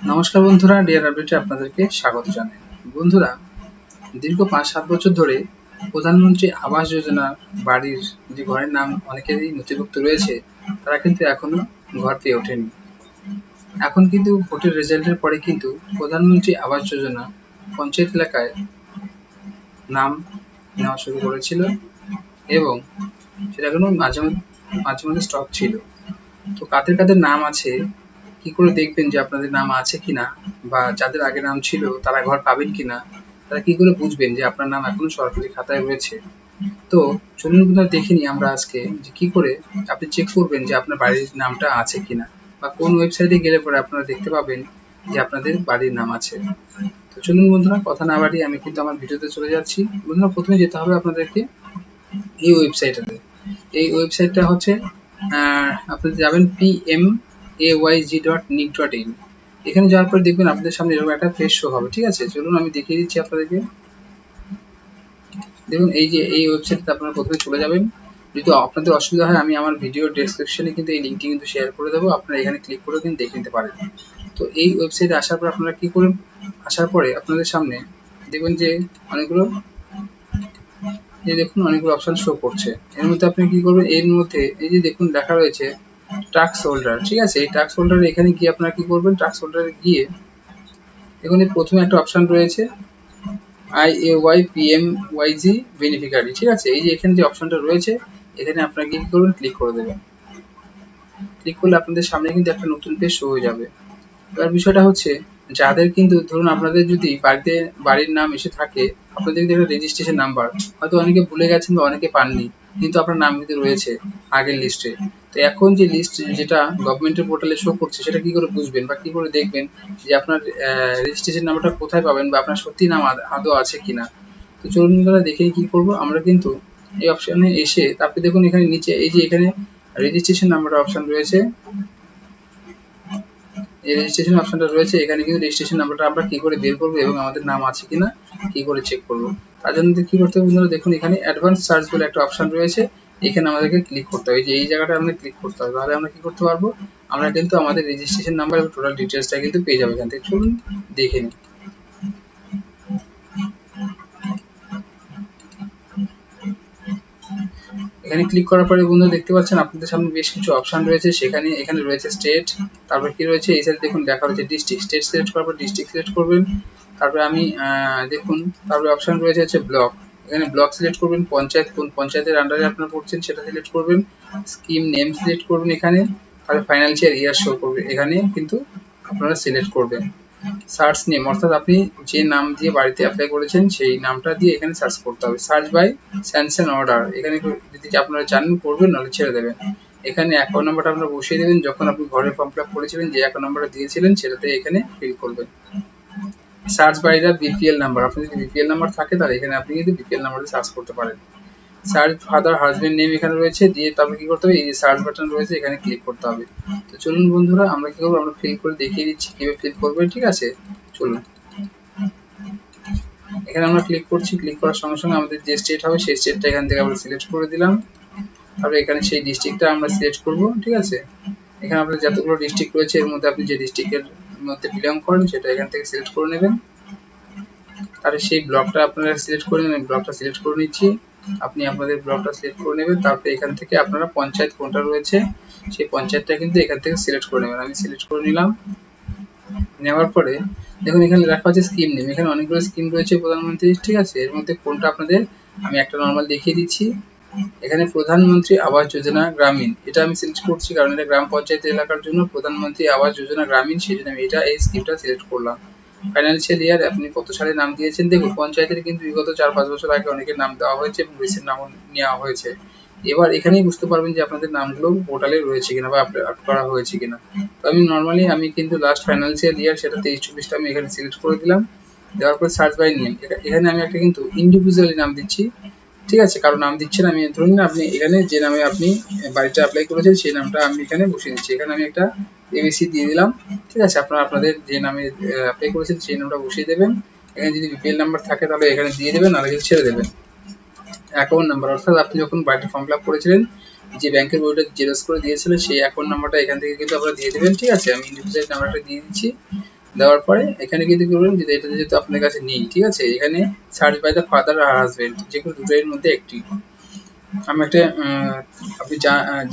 নমস্কার বন্ধুরা, ডিয়ার আপডেটে আপনাদেরকে স্বাগত জানাই। বন্ধুরা, দীর্ঘ 5-7 বছর ধরে প্রধানমন্ত্রী আবাস যোজনার বাড়ির যে ঘরের নাম অনেকেরই নথিভুক্ত রয়েছে, তারা কিন্তু এখনো ঘর পেয়ে ওঠেনি। এখন কিন্তু ভোটের রেজাল্টের পরে কিন্তু প্রধানমন্ত্রী আবাস যোজনা পঞ্চায়েত এলাকায় নাম নেওয়া শুরু করেছিল এবং সেটা এখনো মাঝে মাঝে স্টক ছিল। তো কাদের কাদের নাম আছে, কি করে দেখবেন যে আপনাদের নাম আছে কিনা, বা যাদের আগে নাম ছিল তারা ঘর পাবেন কিনা, তারা কি করে বুঝবেন যে আপনার নাম এখনো সরকারি খাতায় রয়েছে? তো চলুন বন্ধুরা দেখে নিই আমরা আজকে যে কি করে আপনি চেক করবেন যে আপনার বাড়ির নামটা আছে কিনা, বা কোন ওয়েবসাইটে গেলে পরে আপনারা দেখতে পাবেন যে আপনাদের বাড়ির নাম আছে। তো চলুন বন্ধুরা, কথা না বাড়িয়ে আমি কিন্তু আমার ভিডিওতে চলে যাচ্ছি। বন্ধুরা, প্রথমে যেতে হবে আপনাদেরকে এই ওয়েবসাইটটাতে। এই ওয়েবসাইটটা হচ্ছে আপনি যাবেন pmayg.nic.in। এখানে যাওয়ার পর দেখবেন আপনাদের সামনে এরকম একটা পেজ শো হবে। ঠিক আছে, চলুন আমি দেখিয়ে দিচ্ছি আপনাদেরকে। দেখুন, এই যে এই ওয়েবসাইটে আপনারা প্রথমে চলে যাবেন। যদি আপনাদের অসুবিধা হয়, আমি আমার ভিডিও ডেসক্রিপশনে কিন্তু এই লিঙ্কটি কিন্তু শেয়ার করে দেবো, আপনারা এখানে ক্লিক করে কিন্তু দেখে নিতে পারেন। তো এই ওয়েবসাইটে আসার পর আপনারা কি করবেন, আসার পরে আপনাদের সামনে দেখবেন যে অনেকগুলো দেখুন অনেকগুলো অপশন শো করছে। এর মধ্যে আপনি কি করবেন, এর মধ্যে এই যে দেখুন লেখা রয়েছে টাস্ক হোল্ডার। ঠিক আছে, এই টাস্ক হোল্ডারে এখানে গিয়ে আপনারা কি করবেন, টাস্ক হোল্ডারে গিয়ে এখানে প্রথমে একটা অপশন রয়েছে IAYPMYG বেনিফিকারি। ঠিক আছে, এই যে এখানে যে অপশনটা রয়েছে, এখানে আপনারা কি করবেন, ক্লিক করে দেবেন। ক্লিক করলে আপনাদের সামনে কিন্তু একটা নতুন পেজ শো হয়ে যাবে। এবার বিষয়টা হচ্ছে, যাদের কিন্তু ধরুন আপনাদের যদি বাড়িতে বাড়ির নাম এসে থাকে, আপনাদের কিন্তু একটা রেজিস্ট্রেশন নাম্বার হয়তো অনেকে ভুলে গেছেন বা অনেকে পাননি, কিন্তু আপনার নাম কিন্তু রয়েছে আগের লিস্টে। তো এখন যে লিস্ট যেটা গভর্নমেন্টের পোর্টালে শো করছে, সেটা কি করে বুঝবেন বা কি করে দেখবেন যে আপনার রেজিস্ট্রেশন নাম্বারটা কোথায় পাবেন, বা আপনার সত্যি নাম আদৌ আছে কিনা? তো চলুন দাদা দেখে কি করব আমরা কিন্তু এই অপশনে এসে, তারপরে দেখুন এখানে নিচে এই যে এখানে রেজিস্ট্রেশন নাম্বার অপশন রয়েছে। এই রেজিস্ট্রেশন অপশনটা রয়েছে, এখানে কিন্তু রেজিস্ট্রেশন নাম্বারটা আমরা কি করে বের করবো এবং আমাদের নাম আছে কিনা কি করে চেক করবো, তার জন্য কি করতে হবে বন্ধুরা, দেখুন এখানে অ্যাডভান্স সার্চ বলে একটা অপশন রয়েছে। এখানে আমাদেরকে ক্লিক করতে হবে, যে এই জায়গাটা আমরা ক্লিক করতে হবে, তাহলে আমরা কি করতে পারবো, আমরা কিন্তু আমাদের রেজিস্ট্রেশন নাম্বার এবং টোটাল ডিটেলসটা কিন্তু পেয়ে যাবো এখান থেকে। চলুন দেখে নিই। এখানে ক্লিক করার পরে বন্ধু দেখতে পাচ্ছেন আপনাদের সামনে বেশ কিছু অপশন রয়েছে। সেখানে এখানে রয়েছে স্টেট, তারপর কি রয়েছে এই সাইডে দেখুন লেখা রয়েছে ডিস্ট্রিক্ট। স্টেট সিলেক্ট করার পর ডিস্ট্রিক্ট সিলেক্ট করবেন। তারপরে আমি দেখুন তারপরে অপশন রয়েছে হচ্ছে ব্লক। এখানে ব্লক সিলেক্ট করবেন, পঞ্চায়েত কোন পঞ্চায়েতের আন্ডারে আপনারা পড়ছেন সেটা সিলেক্ট করবেন, স্কিম নেম সিলেক্ট করবেন এখানে, তারপরে ফাইন্যান্সিয়াল ইয়ার শো করবে এখানে কিন্তু আপনারা সিলেক্ট করবেন। সার্চ নেম, অর্থাৎ আপনি যে নাম দিয়ে বাড়িতে অ্যাপ্লাই করেছেন সেই নামটা দিয়ে এখানে সার্চ করতে হবে। সার্চ বাই স্যাংশন অর্ডার, এখানে যদি আপনারা জানেন করবেন, নাহলে ছেড়ে দেবেন। এখানে অ্যাকাউন্ট নাম্বারটা আপনারা বসিয়ে দেবেন, যখন আপনি ঘরের ফর্ম ফিল আপ করেছিলেন যে অ্যাকাউন্ট নাম্বারটা দিয়েছিলেন সেটাতে এখানে ফিল করবেন। Search by the BPL number, আপনার যদি বিপিএল নাম্বার থাকে তাহলে এখানে আপনি কিন্তু বিপিএল নাম্বারে সার্চ করতে পারেন। সার্চ ফাদার হাজবেন্ড নেম এখানে রয়েছে, দিয়ে তারপরে কি করতে হবে, এই যে সার্চ বাটন রয়েছে এখানে ক্লিক করতে হবে। তো চলুন বন্ধুরা আমরা কি করবো, আমরা ফিল করে দেখিয়ে দিচ্ছি কিভাবে ফিল করবেন। ঠিক আছে, চলুন এখানে আমরা ক্লিক করছি। ক্লিক করার সঙ্গে সঙ্গে আমাদের যে স্টেট হবে সেই স্টেটটা এখান থেকে আমরা সিলেক্ট করে দিলাম। তারপরে এখানে সেই ডিস্ট্রিক্টটা আমরা সিলেক্ট করব। ঠিক আছে, এখানে আপনার যতগুলো ডিস্ট্রিক্ট রয়েছে এর মধ্যে আপনি যে ডিস্ট্রিক্টের মধ্যে বিলং করেন সেটা এখান থেকে সিলেক্ট করে নেবেন। তাহলে সেই ব্লকটা আপনারা সিলেক্ট করে নেবেন, ব্লকটা সিলেক্ট করে নিচ্ছি। আপনি আপনাদের ব্লকটা সিলেক্ট করে নেবেন। তারপরে এখান থেকে আপনারা পঞ্চায়েত কোনটা রয়েছে সেই পঞ্চায়েতটা কিন্তু এখান থেকে সিলেক্ট করে নেবেন। আমি সিলেক্ট করে নিলাম। নেওয়ার পরে দেখুন এখানে লেখা আছে স্কিম নেম, এখানে অনেকগুলো স্কিম রয়েছে প্রধানমন্ত্রী। ঠিক আছে, এর মধ্যে কোনটা আপনাদের, আমি একটা নর্মাল দেখিয়ে দিচ্ছি। এখানে প্রধানমন্ত্রী আবাস যোজনা গ্রামীণ, এটা আমি সিলেক্ট করছি কারণ এটা গ্রাম পঞ্চায়েত এলাকার জন্য প্রধানমন্ত্রী আবাস যোজনা গ্রামীণ, সেই জন্য আমি এই স্কিমটা সিলেক্ট করলাম। ফাইন্যান্সিয়াল ইয়ার আপনি কত সালে নাম দিয়েছেন, দেখুন পঞ্চায়েতের কিন্তু বিগত 4-5 বছর আগে অনেকের নাম দেওয়া হয়েছে এবং রিসেন্ট নাম নেওয়া হয়েছে। এবার এখানেই বুঝতে পারবেন যে আপনাদের নামগুলো পোর্টালে রয়েছে কিনা বা আপলোড করা হয়েছে কিনা। তো আমি নর্মালি আমি কিন্তু লাস্ট ফাইন্যান্সিয়াল ইয়ার সেটা 23-24টা আমি এখানে সিলেক্ট করে দিলাম। দেওয়ার পর সার্চ বাই নেম, এখানে আমি একটা কিন্তু ইন্ডিভিজুয়ালি নাম দিচ্ছি। ঠিক আছে, কারো নাম দিচ্ছেন, আমি ধরুন না আপনি এখানে যে নামে আপনি বাড়িটা অ্যাপ্লাই করেছেন সেই নামটা আমি এখানে বসিয়ে দিচ্ছি। এখানে আমি একটা এবিসি দিয়ে দিলাম। ঠিক আছে, আপনারা আপনাদের যে নামে অ্যাপ্লাই করেছেন সেই নামটা বসিয়ে দেবেন। এখানে যদি বিপিএল নাম্বার থাকে তাহলে এখানে দিয়ে দেবেন, আর ছেড়ে দেবেন। অ্যাকাউন্ট নাম্বার, অর্থাৎ আপনি যখন বাড়িতে ফর্ম ফিল আপ করেছিলেন যে ব্যাংকের বইটা জেরক্স করে দিয়েছিলেন সেই অ্যাকাউন্ট নাম্বারটা এখান থেকে কিন্তু আপনারা দিয়ে দেবেন। ঠিক আছে, আমি ইন্ডিভিজুয়াল নাম্বারটা দিয়ে দিচ্ছি। দেওয়ার পরে এখানে কিন্তু কি করবেন, এটা যেহেতু আপনার কাছে নেই, ঠিক আছে, এখানে সার্চ বাই দ্য ফাদার আর হাজবেন্ড, যে কোনো দুটোর মধ্যে একটি। আমি একটা আপনি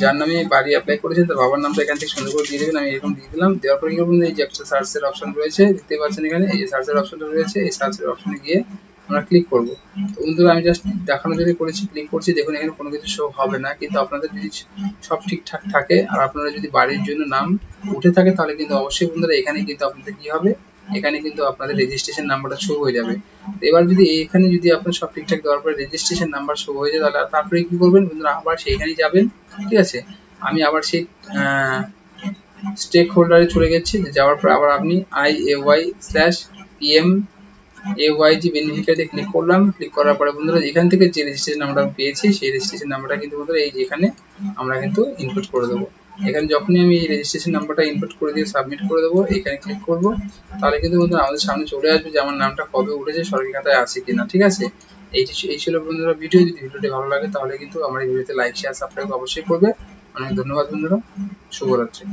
যার নামে বাড়ি অ্যাপ্লাই করেছেন তার বাবার নামটা এখান থেকে সুন্দর করে দিয়ে দেবেন। আমি এরকম দিয়ে দিলাম। দেওয়ার পরে কি করবেন, এই যে একটা সার্চের অপশন রয়েছে দেখতে পাচ্ছেন এখানে, এই যে সার্চের অপশনটা রয়েছে, এই সার্চের অপশনে গিয়ে আমরা ক্লিক করব। তো বন্ধুরা আমি জাস্ট দেখানোর জন্য করেছি, ক্লিক করছি, দেখুন এখানে কোনো কিছু শো হবে না, কিন্তু আপনাদের যদি সব ঠিকঠাক থাকে আর আপনারা যদি বাড়ির জন্য নাম উঠে থাকে তাহলে কিন্তু অবশ্যই বন্ধুরা এখানে কিন্তু আপনাদের কি হবে, এখানে কিন্তু আপনাদের রেজিস্ট্রেশন নাম্বারটা শো হয়ে যাবে। এবার যদি এখানে যদি আপনার সব ঠিকঠাক দেওয়ার পরে রেজিস্ট্রেশন নাম্বার শো হয়ে যায়, তাহলে তারপরে কি করবেন বন্ধুরা, আবার সেইখানেই যাবেন, ঠিক আছে। আমি আবার সেই স্টেক হোল্ডারে চলে গেছি, যাওয়ার পর আবার আপনি IAY/PM বেনিফিশিয়ারিতে ক্লিক করলাম। ক্লিক করার পরে বন্ধুরা এখান থেকে যে রেজিস্ট্রেশন নাম্বারটা আমি পেয়েছি সেই রেজিস্ট্রেশন নাম্বারটা কিন্তু বন্ধুরা এই যে এখানে আমরা কিন্তু ইনপুট করে দেবো। এখানে যখনই আমি এই রেজিস্ট্রেশন নাম্বারটা ইনপুট করে দিয়ে সাবমিট করে দেবো, এখানে ক্লিক করব, তাহলে কিন্তু বন্ধুরা আমাদের সামনে চলে আসবে যে আমার নামটা কবে উঠেছে, সরকারি খাতায় আছে কিনা, ঠিক আছে। এই ছিল বন্ধুরা ভিডিও। যদি ভিডিওটি ভালো লাগে তাহলে কিন্তু আমার এই ভিডিওতে লাইক শেয়ার সাবস্ক্রাইব অবশ্যই করবে। অনেক ধন্যবাদ বন্ধুরা, শুভরাত্রি।